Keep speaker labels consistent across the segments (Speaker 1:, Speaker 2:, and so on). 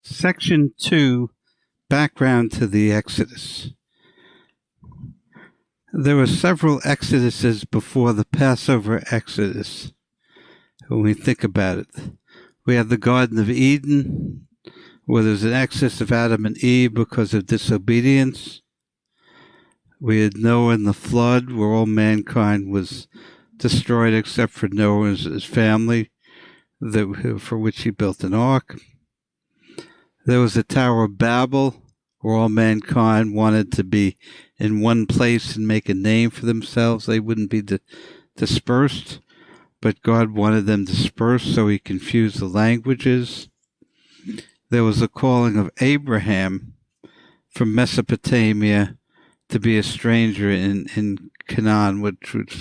Speaker 1: Section 2, Background to the Exodus. There were several exoduses before the Passover Exodus. When we think about it, we have the Garden of Eden, where there's an exodus of Adam and Eve because of disobedience. We had Noah and the flood, where all mankind was destroyed except for Noah and his family, for which he built an ark. There was the Tower of Babel, where all mankind wanted to be in one place and make a name for themselves. They wouldn't be dispersed, but God wanted them dispersed, so he confused the languages. There was the calling of Abraham from Mesopotamia to be a stranger in Canaan, which would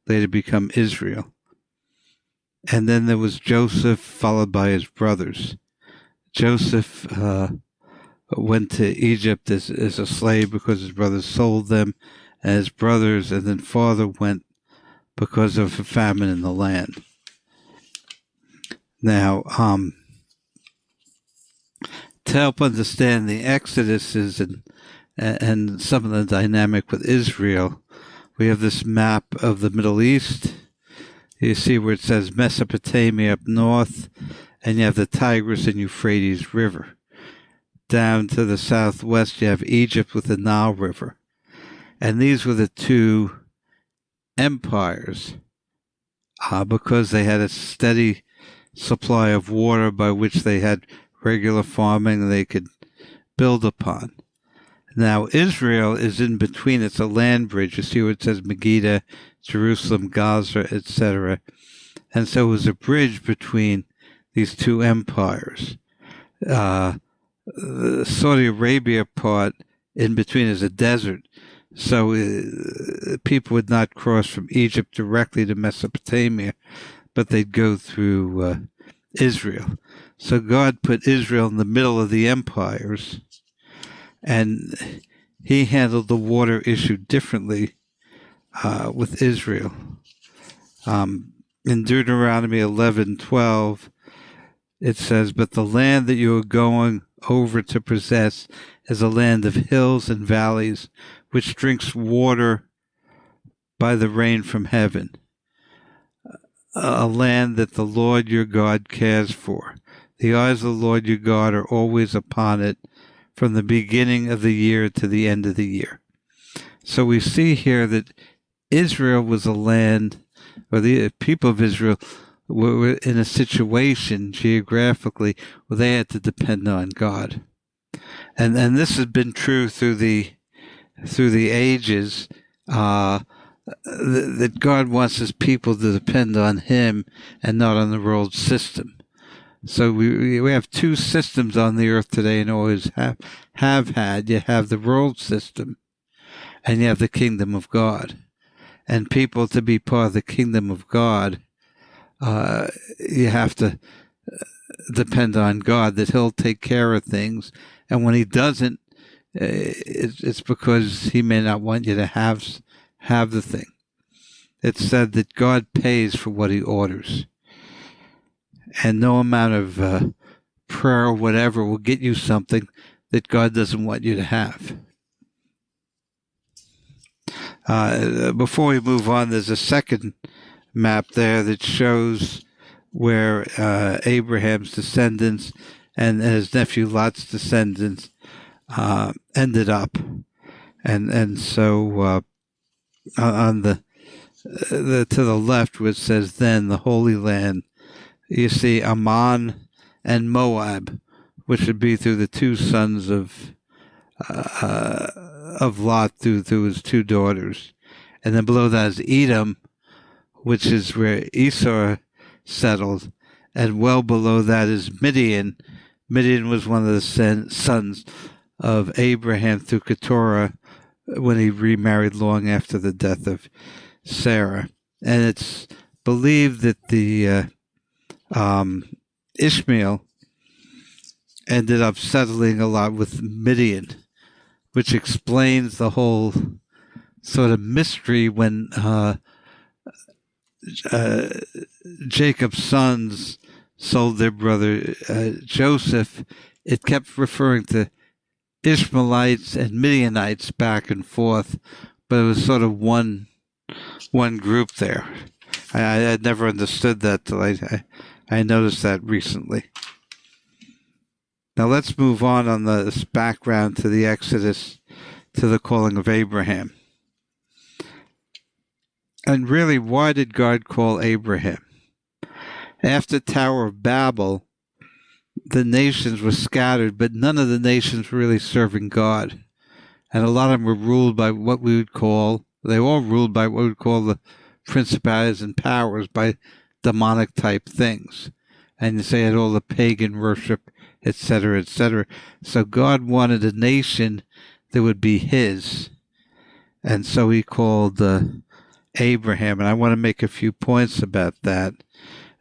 Speaker 1: later become Israel. And then there was Joseph, followed by his brothers. Joseph went to Egypt as a slave because his brothers sold them, and his brothers and then father went because of a famine in the land. Now, to help understand the Exoduses and some of the dynamic with Israel, we have this map of the Middle East. You see where it says Mesopotamia up north, and you have the Tigris and Euphrates River. Down to the southwest, you have Egypt with the Nile River. And these were the two empires because they had a steady supply of water by which they had regular farming they could build upon. Now, Israel is in between. It's a land bridge. You see where it says Megiddo, Jerusalem, Gaza, etc. And so it was a bridge between these two empires. The Saudi Arabia part in between is a desert, so people would not cross from Egypt directly to Mesopotamia, but they'd go through Israel. So God put Israel in the middle of the empires, and he handled the water issue differently with Israel. In Deuteronomy 11:12, it says, "But the land that you are going over to possess is a land of hills and valleys, which drinks water by the rain from heaven, a land that the Lord your God cares for. The eyes of the Lord your God are always upon it, from the beginning of the year to the end of the year." So we see here that Israel was a land, or the people of Israel were in a situation geographically where they had to depend on God, and this has been true through the ages. That God wants his people to depend on him and not on the world system. So we have two systems on the earth today, and always have had. You have the world system, and you have the kingdom of God. And people, to be part of the kingdom of God, you have to depend on God, that he'll take care of things. And when he doesn't, it's because he may not want you to have the thing. It's said that God pays for what he orders. And no amount of prayer or whatever will get you something that God doesn't want you to have. Before we move on, there's a second map there that shows where Abraham's descendants and his nephew Lot's descendants ended up. And so on the to the left, where it says then the Holy Land, you see Ammon and Moab, which would be through the two sons of Lot through his two daughters. And then below that is Edom, which is where Esau settled. And well below that is Midian. Midian was one of the sons of Abraham through Keturah when he remarried long after the death of Sarah. And it's believed that the Ishmael ended up settling a lot with Midian, which explains the whole sort of mystery when Jacob's sons sold their brother Joseph. it kept referring to Ishmaelites and Midianites back and forth, but it was sort of one group there. I had never understood that till I noticed that recently. Now let's move on this background to the Exodus, to the calling of Abraham. And really, why did God call Abraham? After Tower of Babel, the nations were scattered, but none of the nations were really serving God. And a lot of them were ruled by what we would call, they all ruled by what we would call the principalities and powers, by demonic type things. And you say had all the pagan worship, etc., etc. So God wanted a nation that would be his. And so he called Abraham. And I want to make a few points about that.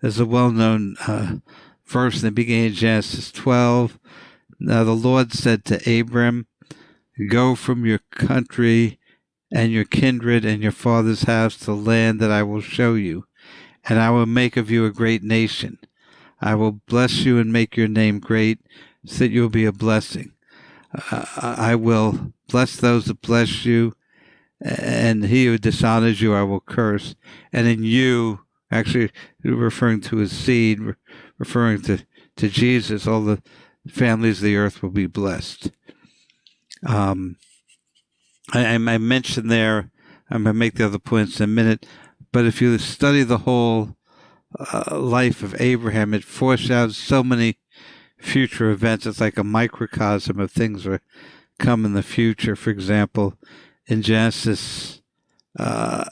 Speaker 1: There's a well-known verse in the beginning of Genesis 12. Now the Lord said to Abram, "Go from your country and your kindred and your father's house to the land that I will show you, and I will make of you a great nation. I will bless you and make your name great, so that you will be a blessing. I will bless those that bless you, and he who dishonors you I will curse. And in you," actually referring to his seed, referring to Jesus, "all the families of the earth will be blessed." I mentioned there, I'm going to make the other points in a minute, but if you study the whole life of Abraham, it foreshadows so many future events. It's like a microcosm of things that come in the future. For example, in Genesis 12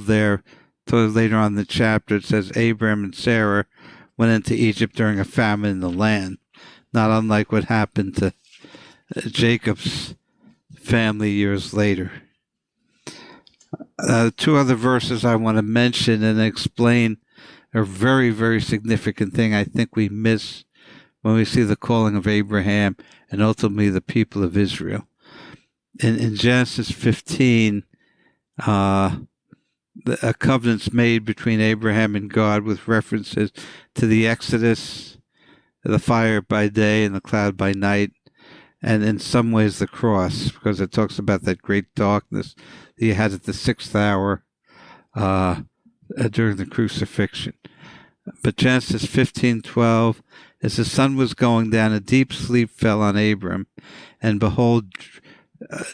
Speaker 1: there, later on in the chapter, it says Abraham and Sarah went into Egypt during a famine in the land, not unlike what happened to Jacob's family years later. Two other verses I want to mention and explain a very, very significant thing I think we miss when we see the calling of Abraham and ultimately the people of Israel. In Genesis 15, a covenant's made between Abraham and God with references to the Exodus, the fire by day and the cloud by night, and in some ways the cross, because it talks about that great darkness that he had at the 6th hour during the crucifixion. But Genesis 15:12, as the sun was going down, a deep sleep fell on Abram, and behold,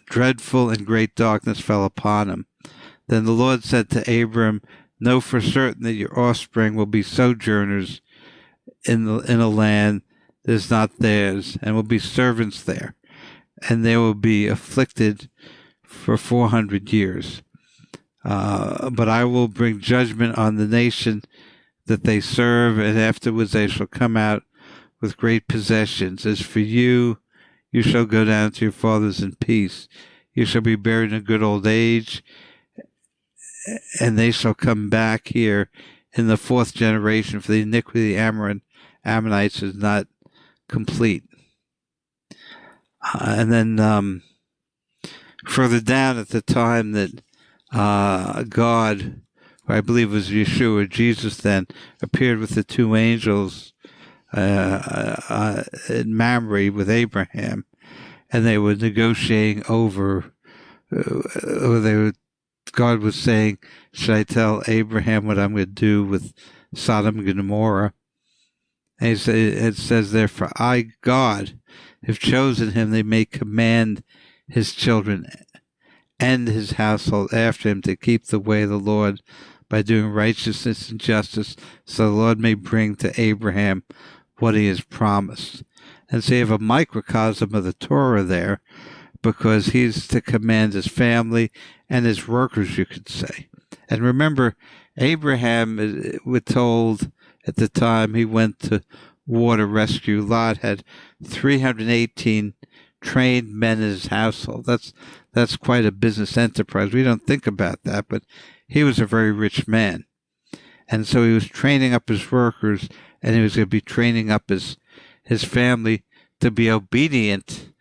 Speaker 1: dreadful and great darkness fell upon him. Then the Lord said to Abram, "Know for certain that your offspring will be sojourners in a land that is not theirs, and will be servants there, and they will be afflicted for 400 years. But I will bring judgment on the nation that they serve, and afterwards they shall come out with great possessions. As for you, you shall go down to your fathers in peace. You shall be buried in a good old age, and they shall come back here in the 4th generation, for the iniquity of the Ammonites is not complete." And then further down, at the time that God, or I believe it was Yeshua, Jesus then, appeared with the 2 angels in Mamre with Abraham, and they were negotiating over, God was saying, "Should I tell Abraham what I'm going to do with Sodom and Gomorrah?" And it says there, "For I, God, have chosen him, they may command his children and his household after him to keep the way of the Lord by doing righteousness and justice, so the Lord may bring to Abraham what he has promised." And so you have a microcosm of the Torah there, because he's to command his family and his workers, you could say. And remember, Abraham, we're told at the time he went to war to rescue Lot, had 318 trained men in his household. That's quite a business enterprise. We don't think about that, but he was a very rich man. And so he was training up his workers, and he was going to be training up his family to be obedient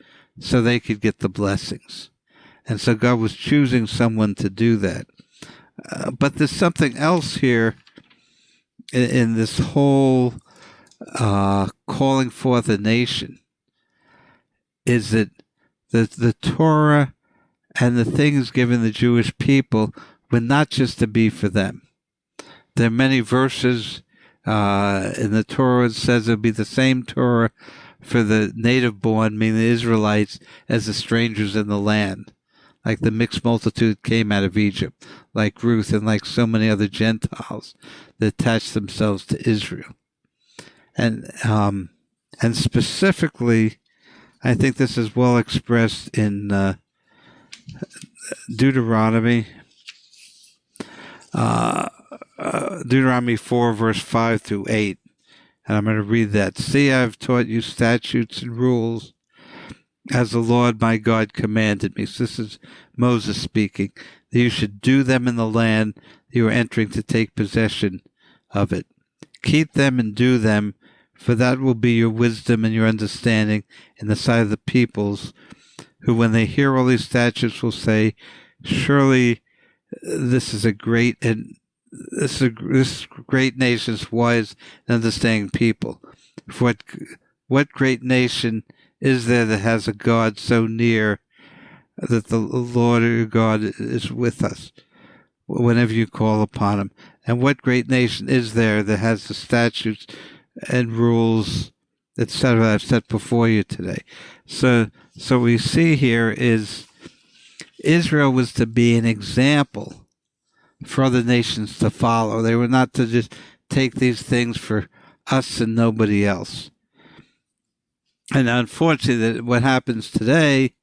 Speaker 1: so they could get the blessings. And so God was choosing someone to do that. But there's something else here in this whole calling forth a nation is that the Torah and the things given the Jewish people were not just to be for them. There are many verses in the Torah that says it'll be the same Torah for the native born, meaning the Israelites, as the strangers in the land. Like the mixed multitude came out of Egypt, like Ruth and like so many other Gentiles that attached themselves to Israel. And specifically, I think this is well expressed in Deuteronomy. Deuteronomy 4, verse 5 through 8. And I'm going to read that. See, I have taught you statutes and rules as the Lord my God commanded me. So this is Moses speaking. That you should do them in the land you are entering to take possession of it. Keep them and do them, for that will be your wisdom and your understanding in the sight of the peoples, who when they hear all these statutes will say, surely this is a great this great nation's wise and understanding people. For what great nation is there that has a God so near that the Lord your God is with us whenever you call upon him? And what great nation is there that has the statutes and rules, etc., I've set before you today? So we see here is Israel was to be an example for other nations to follow. They were not to just take these things for us and nobody else. And unfortunately, what happens today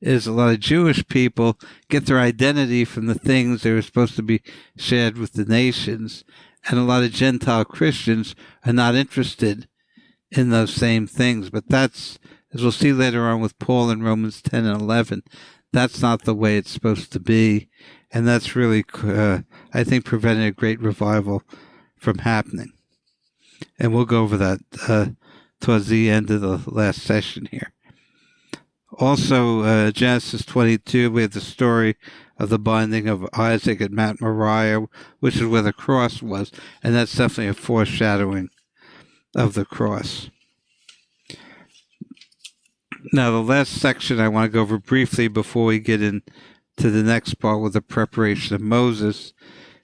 Speaker 1: is a lot of Jewish people get their identity from the things they were supposed to be shared with the nations, and a lot of Gentile Christians are not interested in those same things. But that's, as we'll see later on with Paul in Romans 10 and 11, that's not the way it's supposed to be. And that's really, I think, preventing a great revival from happening. And we'll go over that towards the end of the last session here. Also, Genesis 22, we have the story of the binding of Isaac at Mount Moriah, which is where the cross was. And that's definitely a foreshadowing of the cross. Now, the last section I want to go over briefly before we get into the next part with the preparation of Moses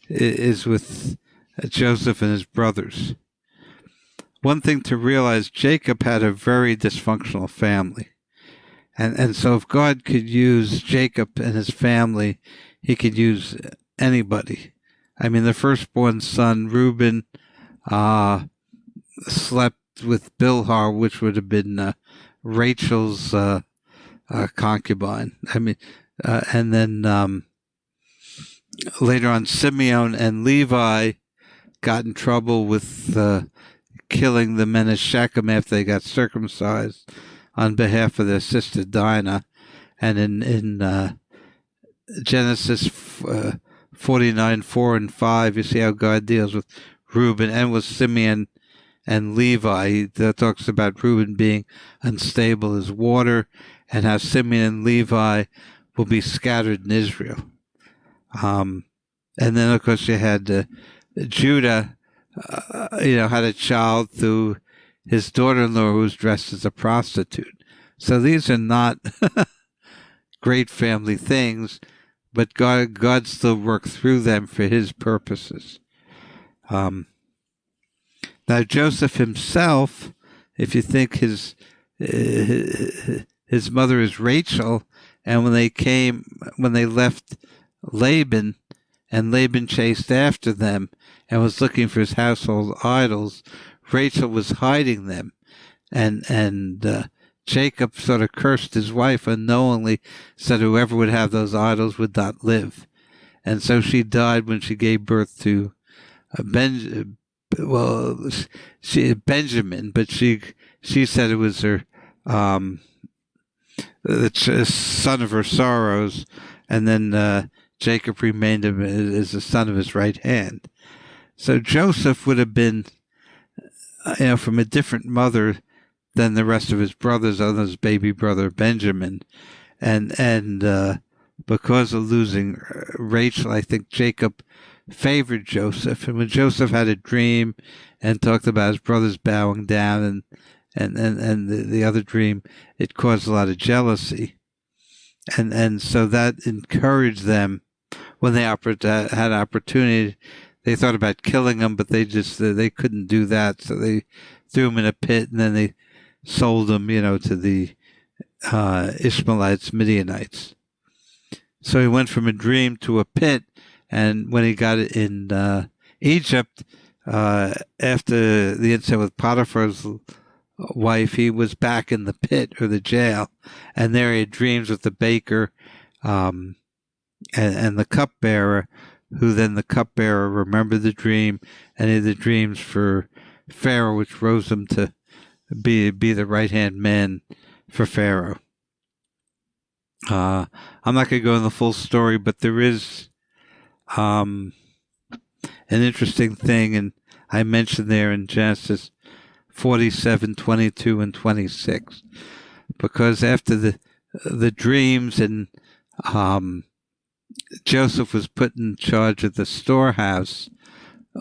Speaker 1: is with Joseph and his brothers. One thing to realize, Jacob had a very dysfunctional family. And so if God could use Jacob and his family, he could use anybody. I mean, the firstborn son, Reuben, slept with Bilhah, which would have been Rachel's concubine. I mean, and then later on, Simeon and Levi got in trouble with killing the men of Shechem after they got circumcised on behalf of their sister Dinah. And in Genesis 49, 4 and 5, you see how God deals with Reuben and with Simeon and Levi. That talks about Reuben being unstable as water, and how Simeon and Levi will be scattered in Israel. And then, of course, you had Judah, had a child through his daughter-in-law who was dressed as a prostitute. So these are not great family things, but God still worked through them for his purposes. Now, Joseph himself, if you think his mother is Rachel, and when they left Laban, and Laban chased after them and was looking for his household idols, Rachel was hiding them, and Jacob sort of cursed his wife unknowingly, said whoever would have those idols would not live, and so she died when she gave birth to Benjamin, but she said it was her the son of her sorrows, and then Jacob remained him as the son of his right hand. So Joseph would have been, from a different mother than the rest of his brothers, other than his baby brother Benjamin, and because of losing Rachel, I think Jacob favored Joseph. And when Joseph had a dream and talked about his brothers bowing down and the other dream, it caused a lot of jealousy. And so that encouraged them when they had opportunity. They thought about killing him, but they couldn't do that. So they threw him in a pit, and then they sold him, to the Ishmaelites, Midianites. So he went from a dream to a pit, and when he got in Egypt, after the incident with Potiphar's wife, he was back in the pit or the jail, and there he had dreams with the baker and the cupbearer, who then the cupbearer remembered the dream, and he had the dreams for Pharaoh, which rose him to be the right-hand man for Pharaoh. I'm not going to go into the full story, but there is an interesting thing, and I mentioned there in Genesis 47, 22, and 26, because after the dreams and Joseph was put in charge of the storehouse,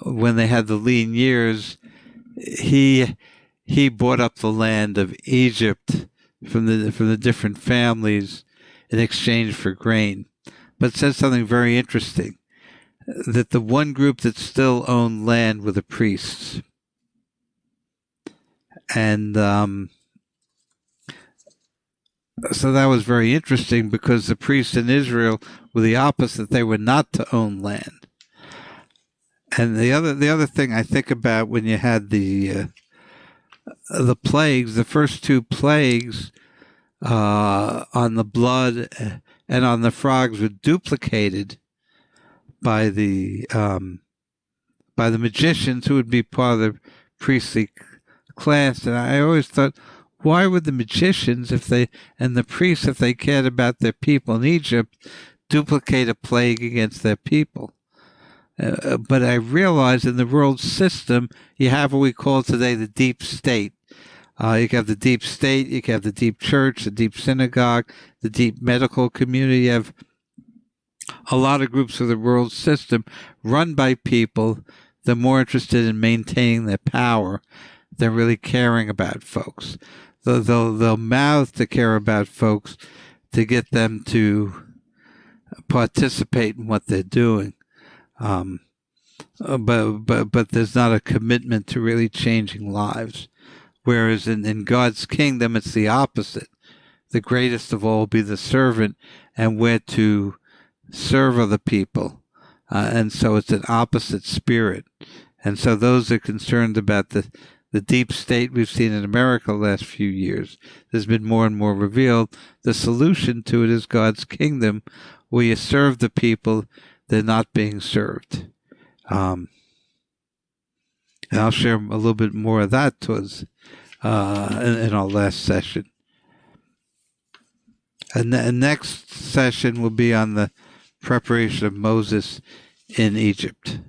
Speaker 1: when they had the lean years, he bought up the land of Egypt from the different families in exchange for grain. But it says something very interesting, that the one group that still owned land were the priests. And so that was very interesting, because the priests in Israel were the opposite. They were not to own land. And the other thing I think about, when you had the plagues, the first two plagues on the blood and on the frogs were duplicated by the magicians, who would be part of the priestly class. And I always thought, why would the magicians, and the priests, if they cared about their people in Egypt, duplicate a plague against their people? But I realized in the world system, you have what we call today the deep state. You can have the deep state, you can have the deep church, the deep synagogue, the deep medical community. You have a lot of groups of the world system run by people that are more interested in maintaining their power than really caring about folks. They'll mouth to care about folks to get them to participate in what they're doing. But there's not a commitment to really changing lives. Whereas in God's kingdom, it's the opposite. The greatest of all be the servant, and we're to serve other people. And so it's an opposite spirit. And so those are concerned about the deep state we've seen in America the last few years. There's been more and more revealed. The solution to it is God's kingdom, where you serve the people that are not being served. And I'll share a little bit more of that towards in our last session. And the next session will be on the preparation of Moses in Egypt.